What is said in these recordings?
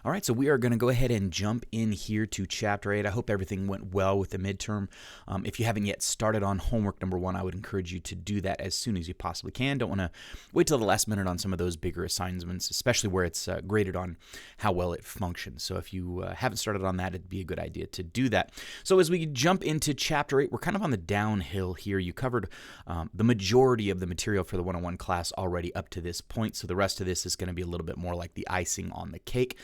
All right, so we are going to go ahead and jump in here to Chapter 8. I hope everything went well with the midterm. If you haven't yet started on homework number 1, I would encourage you to do that as soon as you possibly can. Don't want to wait till the last minute on some of those bigger assignments, especially where it's graded on how well it functions. So if you haven't started on that, it'd be a good idea to do that. So as we jump into Chapter 8, we're kind of on the downhill here. You covered the majority of the material for the 101 class already up to this point, so the rest of this is going to be a little bit more like the icing on the cake.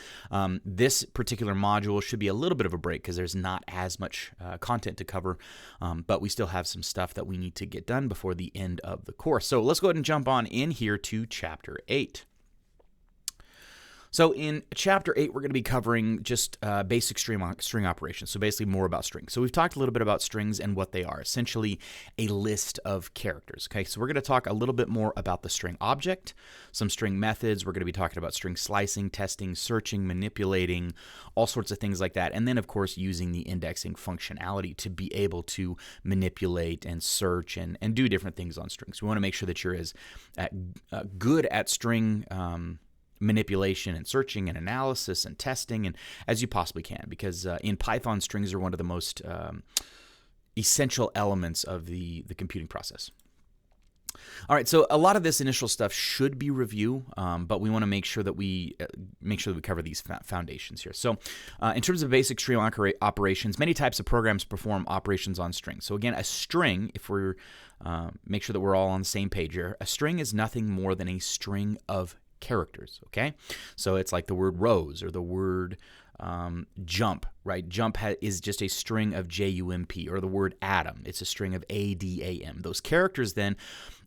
This particular module should be a little bit of a break because there's not as much content to cover, but we still have some stuff that we need to get done before the end of the course. So let's go ahead and jump on in here to Chapter 8. So in Chapter 8, we're going to be covering just basic string operations, so basically more about strings. So we've talked a little bit about strings and what they are, essentially a list of characters. Okay, so we're going to talk a little bit more about the string object, some string methods. We're going to be talking about string slicing, testing, searching, manipulating, all sorts of things like that. And then, of course, using the indexing functionality to be able to manipulate and search and do different things on strings. We want to make sure that you're as good at string manipulation and searching and analysis and testing and as you possibly can, because in Python, strings are one of the most essential elements of the computing process. All right, so a lot of this initial stuff should be review, but we want to make sure that we cover these foundations here. So in terms of basic string operations, many types of programs perform operations on strings. So again, a string, if we're make sure that we're all on the same page here, a string is nothing more than a string of characters, okay? So it's like the word rose or the word jump, right? Jump is just a string of JUMP, or the word Adam. It's a string of ADAM. Those characters then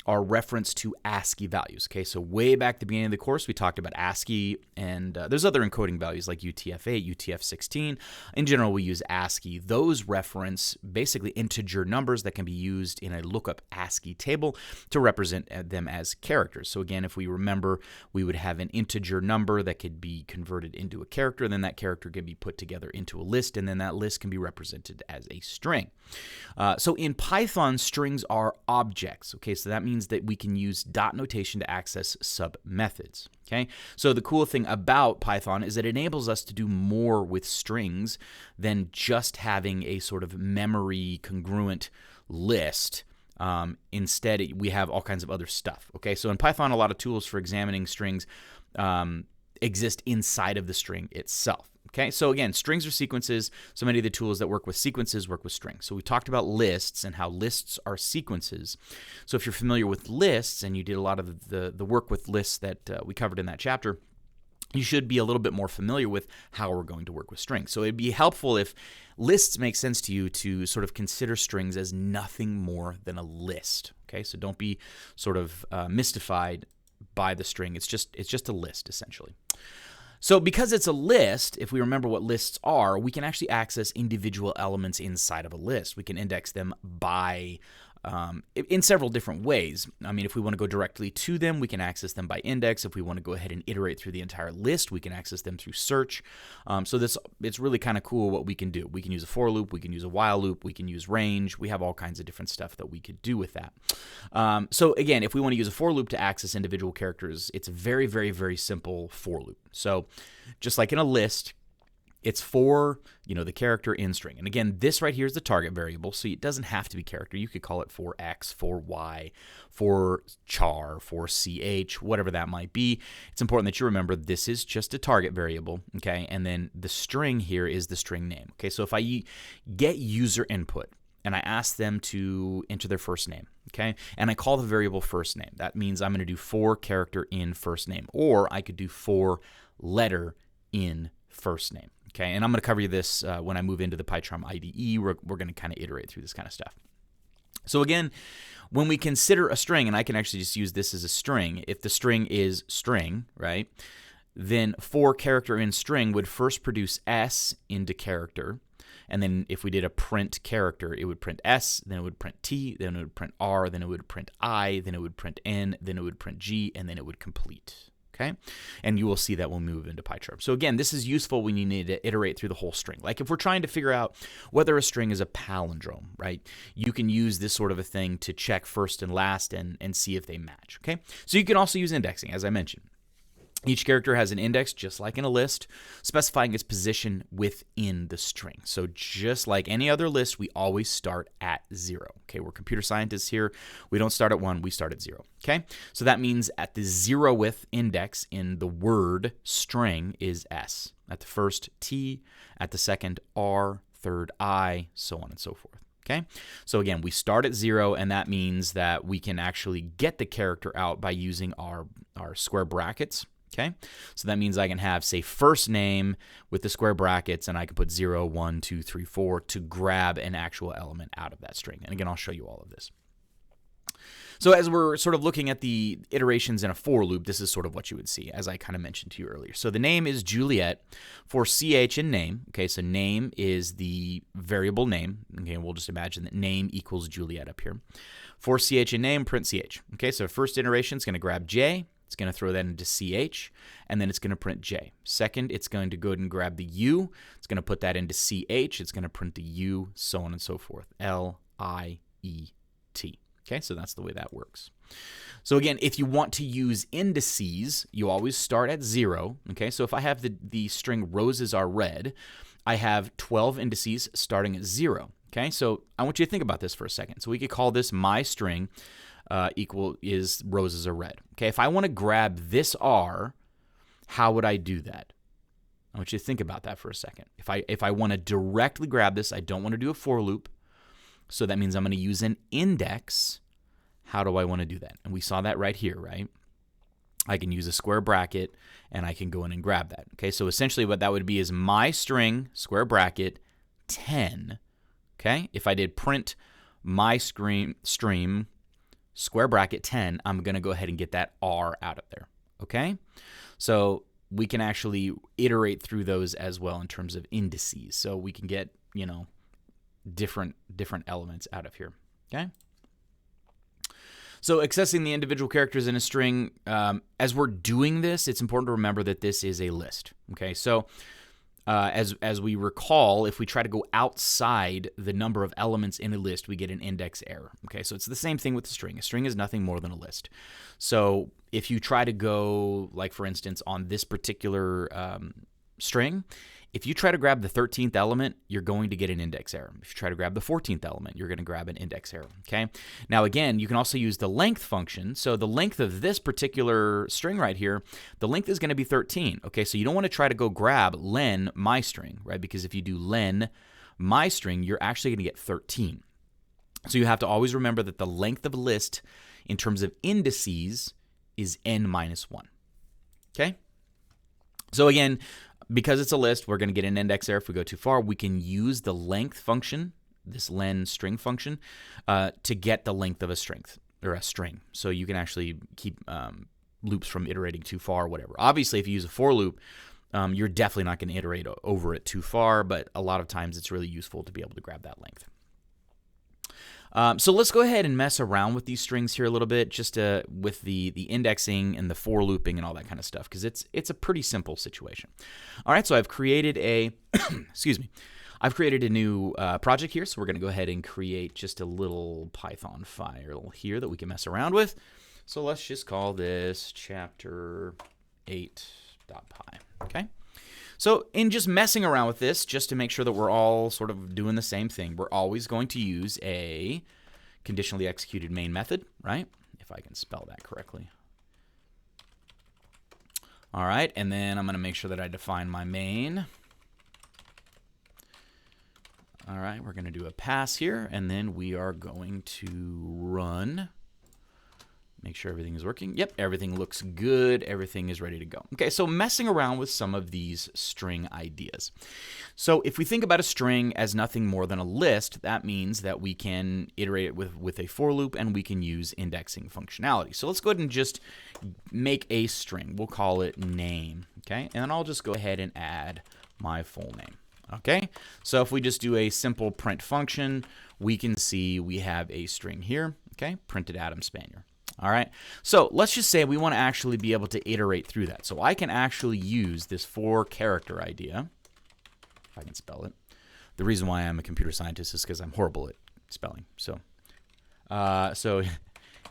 are referenced to ASCII values, okay? So way back at the beginning of the course, we talked about ASCII, and there's other encoding values like UTF-8, UTF-16. In general, we use ASCII. Those reference basically integer numbers that can be used in a lookup ASCII table to represent them as characters. So again, if we remember, we would have an integer number that could be converted into a character, and then that character can be put together into a list, and then that list can be represented as a string. So in Python, strings are objects, okay? So that means that we can use dot notation to access sub-methods, okay? So the cool thing about Python is it enables us to do more with strings than just having a sort of memory congruent list. Instead, we have all kinds of other stuff, okay? So in Python, a lot of tools for examining strings exist inside of the string itself. Okay, so again, strings are sequences. So many of the tools that work with sequences work with strings. So we talked about lists and how lists are sequences. So if you're familiar with lists and you did a lot of the work with lists that we covered in that chapter, you should be a little bit more familiar with how we're going to work with strings. So it'd be helpful if lists make sense to you to sort of consider strings as nothing more than a list. Okay, so don't be sort of mystified by the string. It's just a list, essentially. So because it's a list, if we remember what lists are, we can actually access individual elements inside of a list. We can index them by in several different ways. I mean, if we want to go directly to them, we can access them by index. If we want to go ahead and iterate through the entire list, we can access them through search. So it's really kind of cool what we can do. We can use a for loop, we can use a while loop, we can use range. We have all kinds of different stuff that we could do with that. So again, if we want to use a for loop to access individual characters, it's a very, very, very simple for loop. So just like in a list, it's for, the character in string. And again, this right here is the target variable, so it doesn't have to be character. You could call it for X, for Y, for char, for ch, whatever that might be. It's important that you remember this is just a target variable, okay? And then the string here is the string name, okay? So if I get user input and I ask them to enter their first name, okay? And I call the variable first name, that means I'm going to do for character in first name, or I could do for letter in first name. Okay, and I'm going to cover this when I move into the PyCharm IDE. We're going to kind of iterate through this kind of stuff. So again, when we consider a string, and I can actually just use this as a string, if the string is string, right, then for character in string would first produce S into character, and then if we did a print character, it would print S, then it would print T, then it would print R, then it would print I, then it would print N, then it would print G, and then it would complete. Okay, and you will see that when we move into PyCharm. So again, this is useful when you need to iterate through the whole string. Like if we're trying to figure out whether a string is a palindrome, right? You can use this sort of a thing to check first and last and see if they match. Okay, so you can also use indexing, as I mentioned. Each character has an index, just like in a list, specifying its position within the string. So just like any other list, we always start at 0. Okay, we're computer scientists here. We don't start at 1, we start at 0. Okay, so that means at the 0th index in the word string is S. At the first, T. At the second, R. Third, I. So on and so forth. Okay, so again, we start at 0, and that means that we can actually get the character out by using our square brackets. Okay, so that means I can have, say, first name with the square brackets, and I can put 0, 1, 2, 3, 4 to grab an actual element out of that string. And again, I'll show you all of this. So as we're sort of looking at the iterations in a for loop, this is sort of what you would see, as I kind of mentioned to you earlier. So the name is Juliet for CH in name. Okay, so name is the variable name. Okay, we'll just imagine that name equals Juliet up here. For CH in name, print CH. Okay, so first iteration is going to grab J. It's going to throw that into CH, and then it's going to print J. Second, it's going to go ahead and grab the U. It's going to put that into CH. It's going to print the U, so on and so forth. LIET. Okay, so that's the way that works. So again, if you want to use indices, you always start at 0. Okay, so if I have the string roses are red, I have 12 indices starting at 0. Okay, so I want you to think about this for a second. So we could call this my string equal is roses are red. Okay, if I want to grab this R, how would I do that? I want you to think about that for a second. If I want to directly grab this, I don't want to do a for loop. So that means I'm going to use an index. How do I want to do that? And we saw that right here, right? I can use a square bracket, and I can go in and grab that. Okay, so essentially what that would be is my string, square bracket, 10. Okay, if I did print my stream, square bracket 10, I'm going to go ahead and get that R out of there. Okay, so we can actually iterate through those as well in terms of indices. So we can get, different elements out of here. Okay. So accessing the individual characters in a string, as we're doing this, it's important to remember that this is a list. Okay, so as we recall, if we try to go outside the number of elements in a list, we get an index error. Okay, so it's the same thing with the string. A string is nothing more than a list. So if you try to go, like for instance, on this particular string, if you try to grab the 13th element, you're going to get an index error. If you try to grab the 14th element, you're going to grab an index error. Okay. Now, again, you can also use the length function. So the length of this particular string right here, the length is going to be 13. Okay. So you don't want to try to go grab len my string, right? Because if you do len my string, you're actually going to get 13. So you have to always remember that the length of a list in terms of indices is n minus 1. Okay. So again, because it's a list, we're going to get an index error if we go too far. We can use the length function, this len string function, to get the length of a string. So you can actually keep loops from iterating too far or whatever. Obviously, if you use a for loop, you're definitely not going to iterate over it too far, but a lot of times it's really useful to be able to grab that length. So let's go ahead and mess around with these strings here a little bit, just with the indexing and the for looping and all that kind of stuff, because it's a pretty simple situation. All right, so I've created a I've created a new project here, so we're going to go ahead and create just a little Python file here that we can mess around with. So let's just call this chapter 8.py. Okay. So in just messing around with this, just to make sure that we're all sort of doing the same thing, we're always going to use a conditionally executed main method, right? If I can spell that correctly. All right, and then I'm going to make sure that I define my main. All right, we're going to do a pass here, and then we are going to run. Make sure everything is working. Yep, everything looks good. Everything is ready to go. Okay, so messing around with some of these string ideas. So if we think about a string as nothing more than a list, that means that we can iterate it with a for loop, and we can use indexing functionality. So let's go ahead and just make a string. We'll call it name, okay? And then I'll just go ahead and add my full name, okay? So if we just do a simple print function, we can see we have a string here, okay? Printed Adam Spanier. All right, so let's just say we want to actually be able to iterate through that. So I can actually use this for character idea, if I can spell it. The reason why I'm a computer scientist is because I'm horrible at spelling. So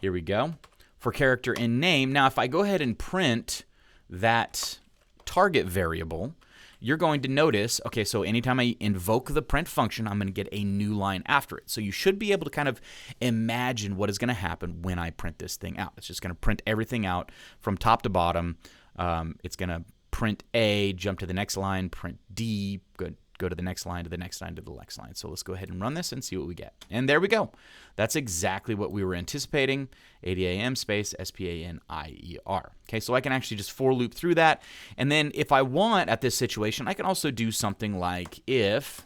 here we go. For character in name. Now, if I go ahead and print that target variable, you're going to notice, okay, so anytime I invoke the print function, I'm going to get a new line after it. So you should be able to kind of imagine what is going to happen when I print this thing out. It's just going to print everything out from top to bottom. It's going to print A, jump to the next line, print D, go to the next line, to the next line, to the next line. So let's go ahead and run this and see what we get. And there we go. That's exactly what we were anticipating. ADAM space SPANIER. Okay, so I can actually just for loop through that. And then if I want at this situation, I can also do something like if,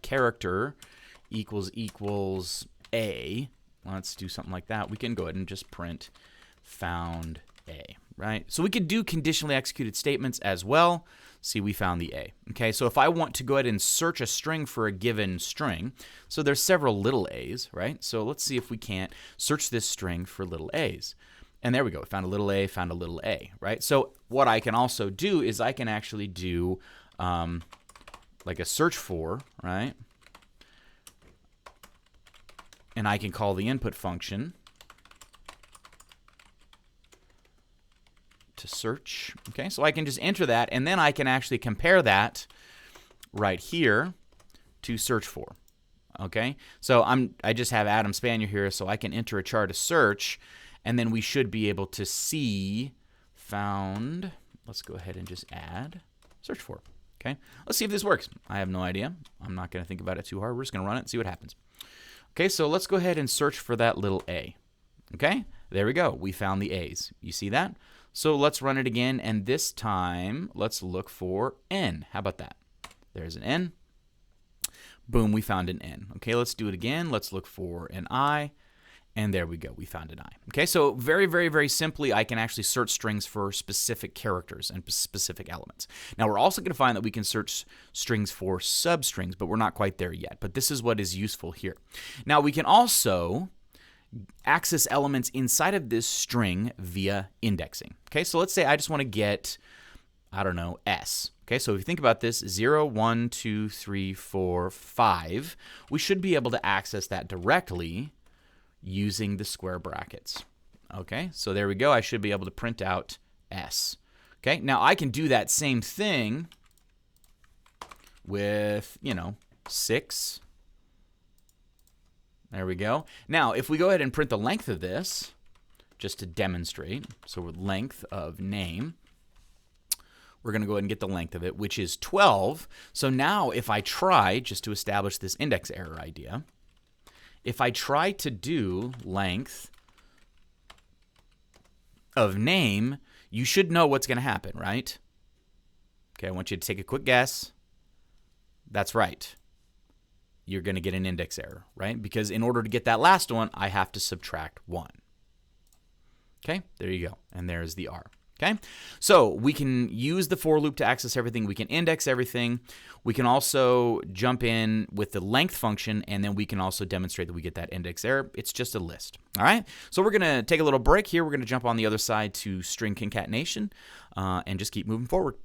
character equals A. Let's do something like that. We can go ahead and just print found A, right? So we could do conditionally executed statements as well. See, we found the A. Okay, so if I want to go ahead and search a string for a given string, so there's several little a's, right? So let's see if we can't search this string for little a's. And there we go. Found a little a, right? So what I can also do is I can actually do like a search for, right? And I can call the input function to search. Okay, so I can just enter that, and then I can actually compare that right here to search for. Okay, so I just have Adam Spanier here, so I can enter a char to search, and then we should be able to see found. Let's go ahead and just add search for. Okay, let's see if this works. I have no idea. I'm not going to think about it too hard. We're just going to run it and see what happens. Okay, so let's go ahead and search for that little a. Okay, there we go. We found the a's. You see that? So let's run it again, and this time let's look for n. How about that? There's an n. Boom, we found an n. Okay, let's do it again. Let's look for an I, and there we go. We found an I. Okay, so very, very, very simply, I can actually search strings for specific characters and specific elements. Now, we're also going to find that we can search strings for substrings, but we're not quite there yet. But this is what is useful here. Now, we can also access elements inside of this string via indexing. Okay, so let's say I just want to get, I don't know, S. Okay, so if you think about this, 0, 1, 2, 3, 4, 5, we should be able to access that directly using the square brackets. Okay, so there we go. I should be able to print out S. Okay, now I can do that same thing with, 6. There we go. Now, if we go ahead and print the length of this, just to demonstrate, so with length of name, we're going to go ahead and get the length of it, which is 12. So now if I try, just to establish this index error idea, if I try to do length of name, you should know what's going to happen, right? Okay, I want you to take a quick guess. That's right. You're going to get an index error, right? Because in order to get that last one, I have to subtract 1. Okay, there you go. And there's the R. Okay, so we can use the for loop to access everything. We can index everything. We can also jump in with the length function, and then we can also demonstrate that we get that index error. It's just a list. All right, so we're going to take a little break here. We're going to jump on the other side to string concatenation and just keep moving forward.